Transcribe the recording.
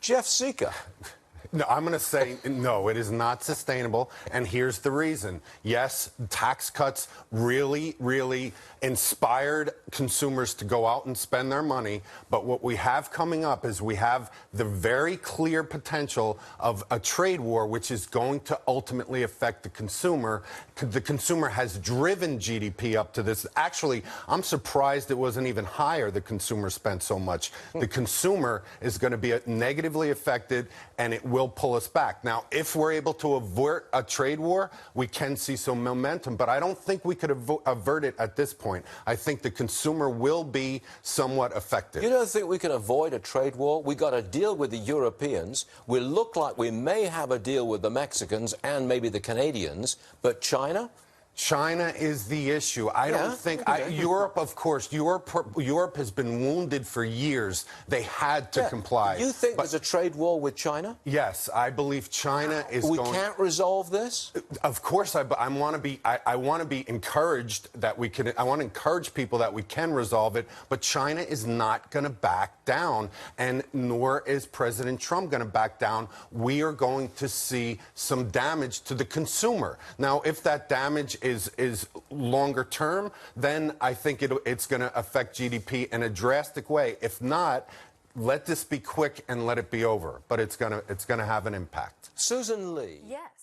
Jeff Sica. No, I'm going to say no, it is not sustainable, and here's the reason. Yes, tax cuts really inspired consumers to go out and spend their money, but what we have coming up is we have the very clear potential of a trade war, which is going to ultimately affect the consumer. The consumer has driven GDP up to this. Actually, I'm surprised it wasn't even higher, the consumer spent so much. The consumer is going to be negatively affected, and it will pull us back. Now, if we're able to avert a trade war, we can see some momentum, but I don't think we could avert it at this point. I think the consumer will be somewhat affected. You don't think we can avoid a trade war? We got a deal with the Europeans. We look like we may have a deal with the Mexicans and maybe the Canadians, but China? China is the issue. I don't think Europe, of course, Europe has been wounded for years. They had to comply. You think there's a trade war with China? Yes, I believe China is we going. We can't resolve this? Of course, I want to be encouraged that we can. I want to encourage people that we can resolve it. But China is not going to back down, and nor is President Trump going to back down. We are going to see some damage to the consumer. Now, if that damage is longer term, then I think it's going to affect GDP in a drastic way. If not, let this be quick and let it be over. But it's going to have an impact. Susan Lee. Yes.